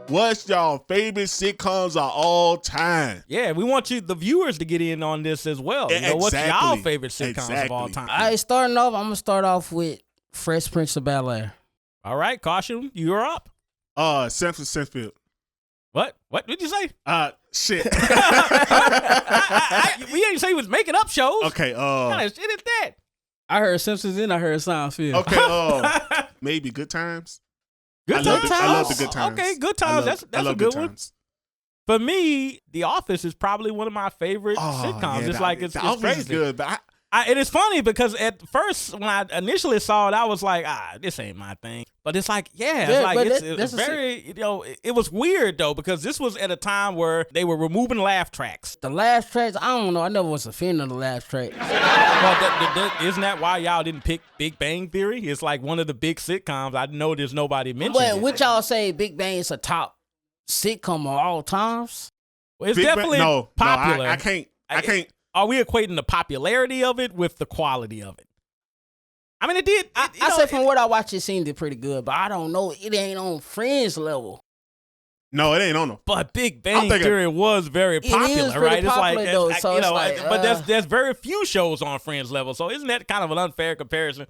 what's y'all favorite sitcoms of all time? Yeah, we want the viewers, to get in on this as well. You know, what's y'all favorite sitcoms of all time? All right, starting off, I'm gonna start off with Fresh Prince of Bel-Air. All right, Caution, you're up. Senfield. What did you say? Shit. We didn't say he was making up shows. Okay. What kind of shit is that? I heard Simpsons and I heard Seinfeld. Okay. Maybe Good Times. Good Times. I love the Good Times. Okay, Good Times. That's a good one. For me, The Office is probably one of my favorite sitcoms. Yeah, it's The Office crazy. is good, but it is funny because at first when I initially saw it, I was like, this ain't my thing. But it's like, it's very, it was weird though, because this was at a time where they were removing laugh tracks. The laugh tracks, I don't know. I never was a fan of the laugh tracks. Well, isn't that why y'all didn't pick Big Bang Theory? It's like one of the big sitcoms. I know there's nobody mentioning it. Would y'all say Big Bang is a top sitcom of all times? Well, it's definitely popular. No, I can't. Are we equating the popularity of it with the quality of it? I mean, it did. I said from what I watched, it seemed pretty good, but I don't know. It ain't on Friends level. No, it ain't on them. But Big Bang Theory was very popular, right? Popular, it's like, but there's very few shows on Friends level, so isn't that kind of an unfair comparison?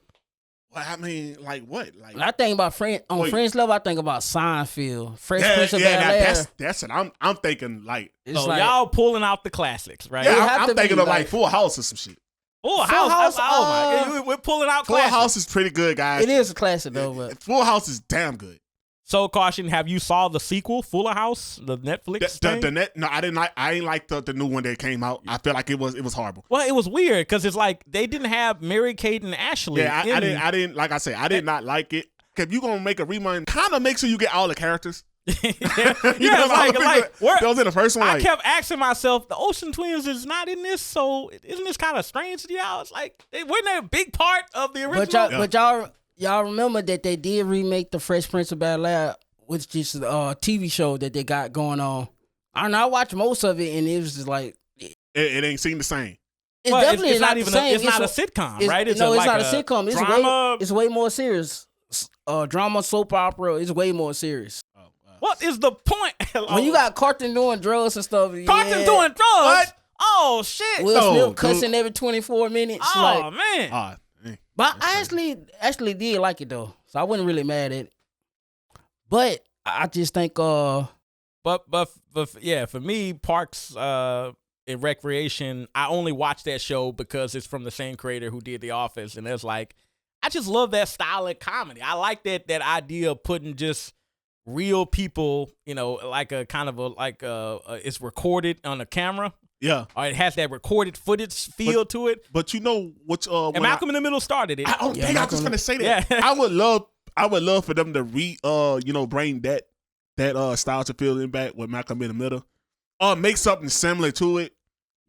Well, I mean, like what? Like when I think about Friends level, I think about Seinfeld, Fresh Prince of Bel-Air. That's it. I'm thinking like so y'all pulling out the classics, right? Yeah, I'm thinking of like Full House or some shit. Full House. Oh my God, we're pulling out classics. Full House is pretty good, guys. It is a classic though, but Full House is damn good. So, Caution, have you saw the sequel, Fuller House, the Netflix thing? No, I didn't like. I ain't like the new one that came out. I feel like it was horrible. Well, it was weird because it's like they didn't have Mary Kate and Ashley. Yeah, I didn't. Like I said, I did not like it. If you gonna make a rewind, kind of make sure you get all the characters. That was in the first one. I kept asking myself, the Ocean Twins is not in this, so isn't this kind of strange to y'all? It's like wasn't they a big part of the original? But y'all remember that they did remake the Fresh Prince of Bel-Air, which is a TV show that they got going on. I don't know. I watched most of it, and it was just like it ain't seemed the same. It's definitely it's not even the same. It's not a sitcom, right? It's not a sitcom. It's drama. It's way more serious. Drama, soap opera. It's way more serious. What is the point? When you got Carton doing drugs and stuff. Carton doing drugs? What? Oh shit! Will Smith cussing every 24 minutes. Oh man! But I actually did like it though, so I wasn't really mad at it. But I just think, but yeah, for me, Parks and Recreation, I only watch that show because it's from the same creator who did The Office, and it's like, I just love that style of comedy. I like that idea of putting just real people, like a kind of it's recorded on a camera. Yeah, or it has that recorded footage feel to it. But you know what? And Malcolm in the Middle started it. I was just gonna say that. Yeah. I would love for them to bring that style to feeling back with Malcolm in the Middle, make something similar to it.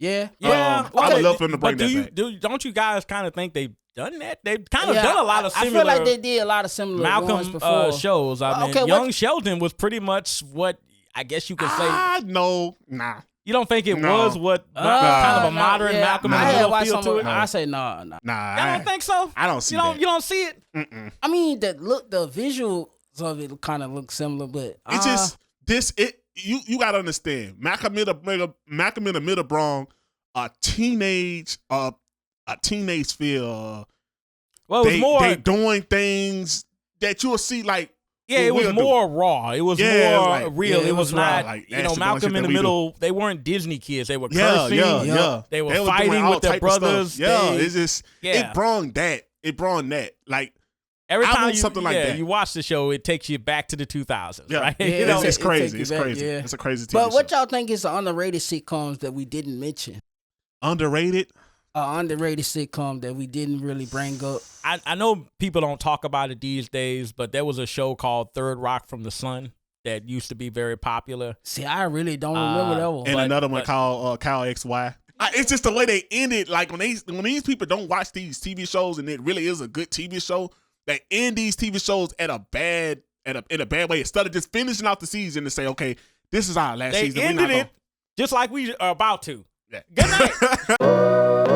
Yeah. I would love for them to bring that back. Don't you guys kind of think they've done that? They've kind of done a lot of similar. I feel like they did a lot of similar ones before. Shows. I mean, Young Sheldon was pretty much what I guess you could say. No, nah. You don't think it was what kind of a modern Malcolm in the Middle feel to it? I say no. Nah, I don't think so. I don't see that. You don't see it. Mm-mm. I mean, the visuals of it kind of look similar, but it's just you gotta understand. Malcolm in the Middle brought a teenage feel. Well, it was more they doing things that you'll see like. Yeah, it was more raw. It was more real. It was not, like, Malcolm in the Middle. They weren't Disney kids. They were cursing. Yeah. They were fighting with their brothers. It's just it brought that. It brought that. Like every time that. You watch the show, it takes you back to the 2000s. Yeah, right? It's crazy. It's crazy. Yeah. It's a crazy TV But what show. y'all think is the underrated sitcoms that we didn't mention? Underrated? Underrated sitcom that we didn't really bring up. I know people don't talk about it these days, but there was a show called Third Rock from the Sun that used to be very popular. See, I really don't remember that one. And another one called Kyle XY. It's just the way they end it. Like when these people don't watch these TV shows, and it really is a good TV show, they end these TV shows in a bad way. Instead of just finishing out the season and say, okay, this is our last season. They ended it just like we are about to. Yeah. Good night.